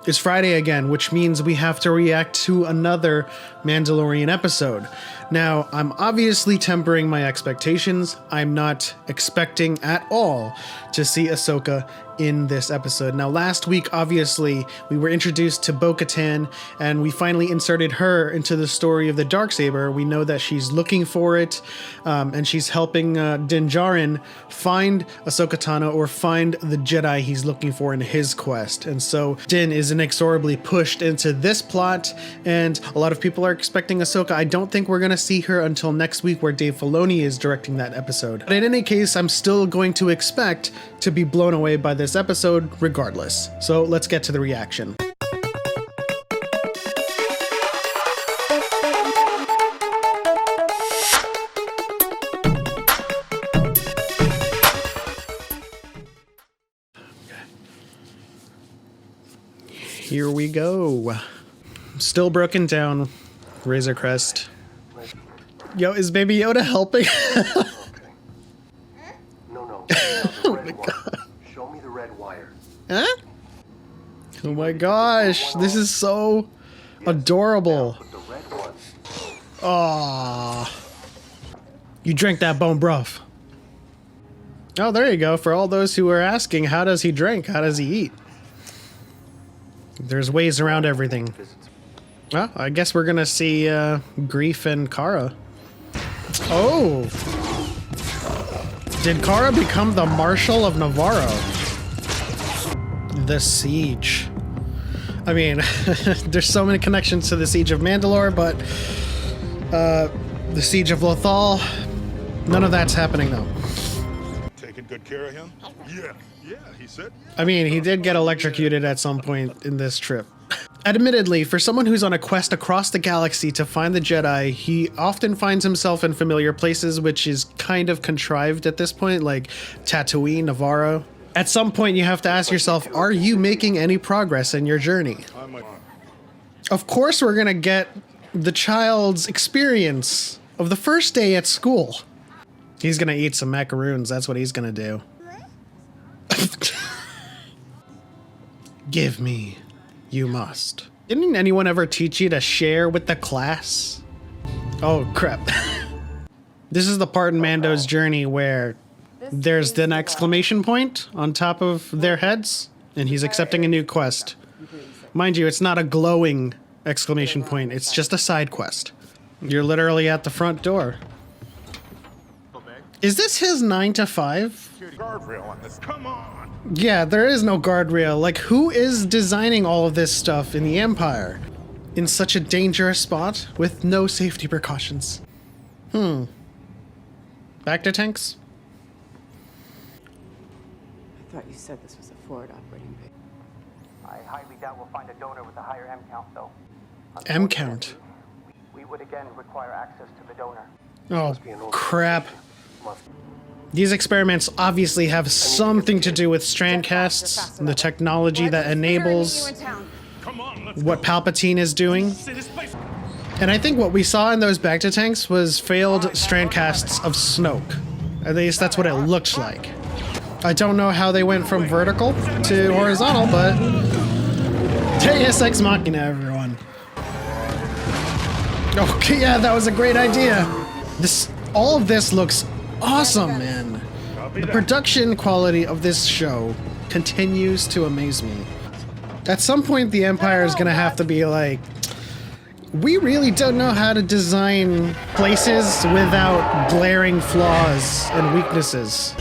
It's Friday again, which means we have to react to another Mandalorian episode. Now, I'm obviously tempering my expectations. I'm not expecting at all to see Ahsoka in this episode. Now, last week, obviously, we were introduced to bo-katan, and we finally inserted her into the story of the Darksaber. We know that she's looking for it, and she's helping Din Djarin find Ahsoka Tano, or find the Jedi he's looking for in his quest. And so Din is inexorably pushed into this plot, and a lot of people are expecting Ahsoka. I don't think we're going to see her until next week, where Dave Filoni is directing that episode. But in any case, I'm still going to expect to be blown away by this episode regardless. So let's get to the reaction. Here we go. Still broken down. Razor Crest. Yo, is Baby Yoda helping? No. Oh my god. Show me the red wire. Huh? Oh my gosh, this is so adorable. Aww. You drink that bone broth. Oh, there you go. For all those who are asking, how does he drink? How does he eat? There's ways around everything. Well, I guess we're gonna see Greef and Cara. Oh! Did Cara become the Marshal of Navarro? The Siege. I mean, there's so many connections to the Siege of Mandalore, but the Siege of Lothal, none of that's happening though. Taking good care of him? Yeah, he said. I mean, he did get electrocuted at some point in this trip. Admittedly, for someone who's on a quest across the galaxy to find the Jedi, he often finds himself in familiar places, which is kind of contrived at this point, like Tatooine, Navarro. At some point, you have to ask yourself, are you making any progress in your journey? Of course, we're gonna get the child's experience of the first day at school. He's gonna eat some macaroons, that's what he's gonna do. Give me. You must. Didn't anyone ever teach you to share with the class? Oh, crap. This is the part in Mando's journey where there's an exclamation point on top of their heads, and he's accepting a new quest. Mind you, it's not a glowing exclamation point, it's just a side quest. You're literally at the front door. Is this his 9 to 5? Guardrail on this. Come on. Yeah, there is no guardrail. Like, who is designing all of this stuff in the Empire? In such a dangerous spot with no safety precautions. Back to tanks? I thought you said this was a forward operating base. I highly doubt we'll find a donor with a higher M count, though. M count? We would again require access to the donor. Oh, crap. These experiments obviously have something to do with strandcasts and the technology that enables what Palpatine is doing. And I think what we saw in those Bacta tanks was failed strandcasts of Snoke. At least that's what it looked like. I don't know how they went from vertical to horizontal, but Deus Ex Machina, everyone. Okay, yeah, that was a great idea. All of this looks awesome, man. The production quality of this show continues to amaze me. At some point, the Empire is gonna have to be like, we really don't know how to design places without glaring flaws and weaknesses.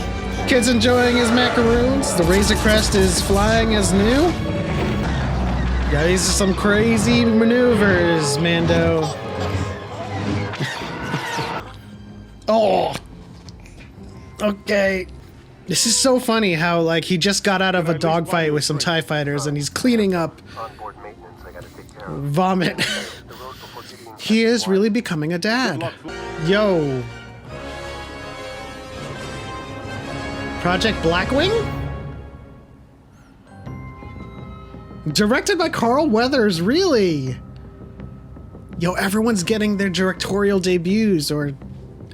Kid's enjoying his macaroons. The Razor Crest is flying as new. Yeah, these are some crazy maneuvers, Mando. Oh. Okay. This is so funny how, like, he just got out of a dogfight with some TIE fighters and he's cleaning up vomit. He is really becoming a dad. Yo. Project Blackwing? Directed by Carl Weathers, really? Yo, everyone's getting their directorial debuts, or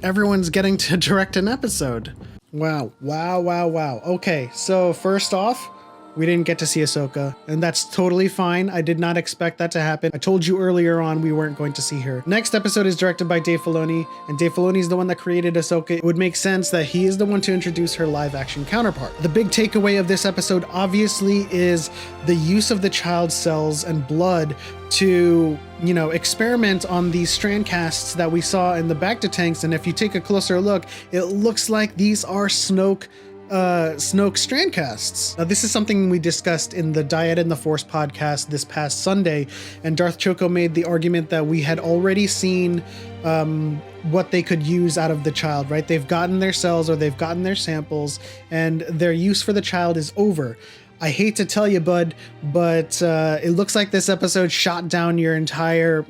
everyone's getting to direct an episode. Wow. Okay, so first off, we didn't get to see Ahsoka, and that's totally fine. I did not expect that to happen. I told you earlier on we weren't going to see her. Next episode is directed by Dave Filoni, and Dave Filoni is the one that created Ahsoka. It would make sense that he is the one to introduce her live action counterpart. The big takeaway of this episode obviously is the use of the child's cells and blood to, experiment on these strandcasts that we saw in the bacta tanks. And if you take a closer look, it looks like these are Snoke strandcasts. Now, this is something we discussed in the Diet and the Force podcast this past Sunday, and Darth Choco made the argument that we had already seen what they could use out of the child, right? They've gotten their cells or they've gotten their samples, and their use for the child is over. I hate to tell you, bud, but it looks like this episode shot down your entire,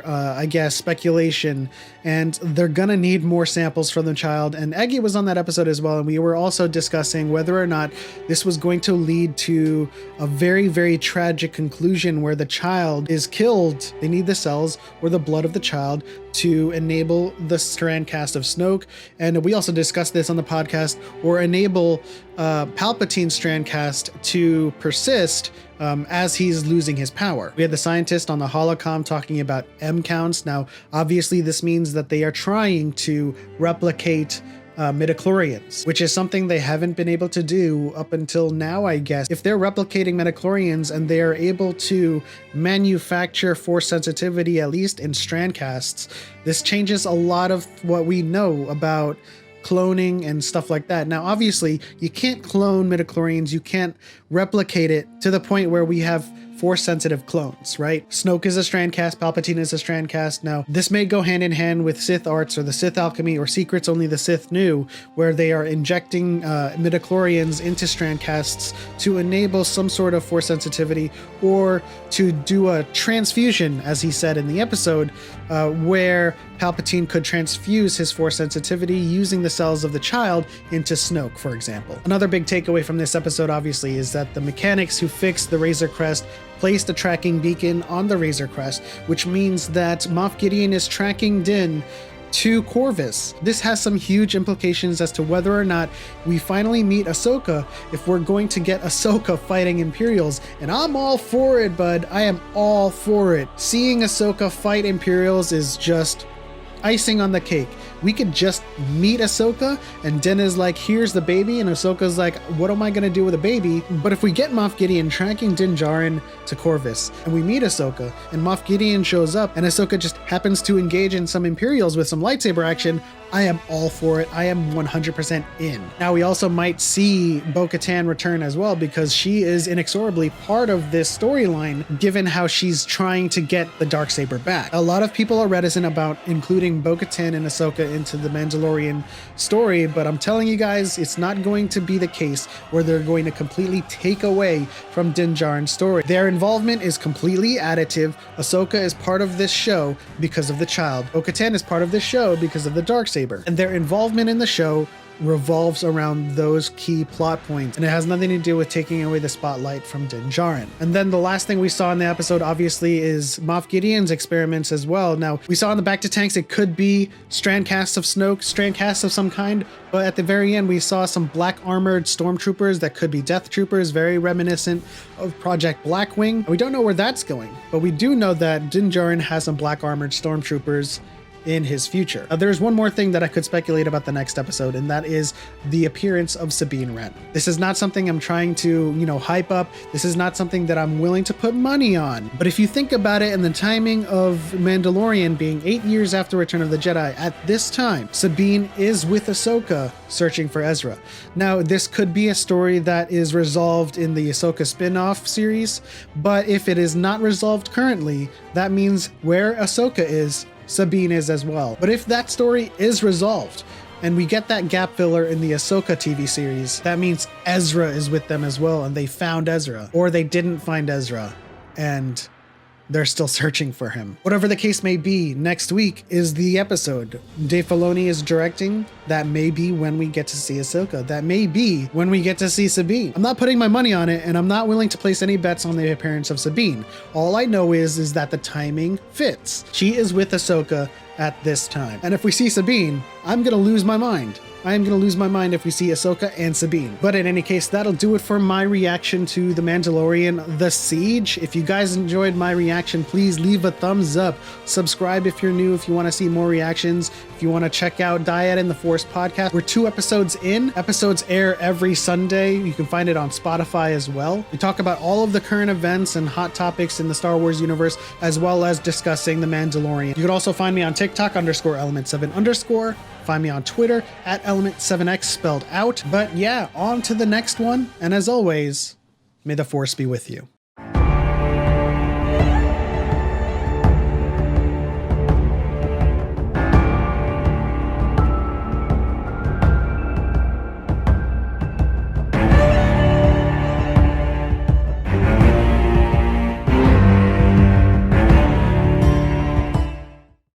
I guess, speculation, and they're gonna need more samples from the child. And Eggy was on that episode as well, and we were also discussing whether or not this was going to lead to a very, very tragic conclusion where the child is killed. They need the cells or the blood of the child to enable the strandcast of Snoke. And we also discussed this on the podcast, or enable Palpatine's strandcast to persist as he's losing his power. We had the scientist on the holocom talking about M counts. Now, obviously, this means that they are trying to replicate midichlorians, which is something they haven't been able to do up until now, I guess. If they're replicating midichlorians and they are able to manufacture force sensitivity, at least in strandcasts, this changes a lot of what we know about cloning and stuff like that. Now, obviously, you can't clone midichlorians. You can't replicate it to the point where we have force-sensitive clones, right? Snoke is a strandcast, Palpatine is a strandcast. Now, this may go hand in hand with Sith arts or the Sith alchemy or secrets only the Sith knew, where they are injecting midichlorians into strandcasts to enable some sort of force sensitivity, or to do a transfusion, as he said in the episode, where Palpatine could transfuse his force sensitivity using the cells of the child into Snoke, for example. Another big takeaway from this episode, obviously, is that the mechanics who fixed the Razor Crest placed a tracking beacon on the Razor Crest, which means that Moff Gideon is tracking Din to Corvus. This has some huge implications as to whether or not we finally meet Ahsoka, if we're going to get Ahsoka fighting Imperials. And I'm all for it, bud. I am all for it. Seeing Ahsoka fight Imperials is just icing on the cake. We could just meet Ahsoka, and Din is like, here's the baby, and Ahsoka's like, what am I gonna do with a baby? But if we get Moff Gideon tracking Din Djarin to Corvus, and we meet Ahsoka, and Moff Gideon shows up, and Ahsoka just happens to engage in some Imperials with some lightsaber action, I am all for it. I am 100% in. Now, we also might see bo-katan return as well, because she is inexorably part of this storyline, given how she's trying to get the Darksaber back. A lot of people are reticent about including bo-katan and Ahsoka into the Mandalorian story, but I'm telling you guys, it's not going to be the case where they're going to completely take away from Din Djarin's story. Their involvement is completely additive. Ahsoka is part of this show because of the child. Bo-katan is part of this show because of the Darksaber. And their involvement in the show revolves around those key plot points, and it has nothing to do with taking away the spotlight from Din Djarin. And then the last thing we saw in the episode, obviously, is Moff Gideon's experiments as well. Now, we saw in the bacta tanks it could be strandcasts of Snoke, strandcasts of some kind, but at the very end we saw some black armored stormtroopers that could be Death Troopers, very reminiscent of Project Blackwing. We don't know where that's going, but we do know that Din Djarin has some black armored stormtroopers in his future. There's one more thing that I could speculate about the next episode, and that is the appearance of Sabine Wren. This is not something I'm trying to, hype up. This is not something that I'm willing to put money on. But if you think about it, and the timing of Mandalorian being 8 years after Return of the Jedi, at this time, Sabine is with Ahsoka searching for Ezra. Now, this could be a story that is resolved in the Ahsoka spin-off series, but if it is not resolved currently, that means where Ahsoka is, Sabine is as well. But if that story is resolved and we get that gap filler in the Ahsoka TV series, that means Ezra is with them as well, and they found Ezra, or they didn't find Ezra and they're still searching for him. Whatever the case may be, next week is the episode. Dave Filoni is directing. That may be when we get to see Ahsoka. That may be when we get to see Sabine. I'm not putting my money on it, and I'm not willing to place any bets on the appearance of Sabine. All I know is that the timing fits. She is with Ahsoka at this time. And if we see Sabine, I'm gonna lose my mind. I am going to lose my mind if we see Ahsoka and Sabine. But in any case, that'll do it for my reaction to The Mandalorian: The Siege. If you guys enjoyed my reaction, please leave a thumbs up. Subscribe if you're new, if you want to see more reactions. If you want to check out Dyad and the Force podcast, we're 2 episodes in. Episodes air every Sunday. You can find it on Spotify as well. We talk about all of the current events and hot topics in the Star Wars universe, as well as discussing The Mandalorian. You can also find me on TikTok _element7_. Find me on Twitter at element7x spelled out. But yeah, on to the next one. And as always, may the Force be with you.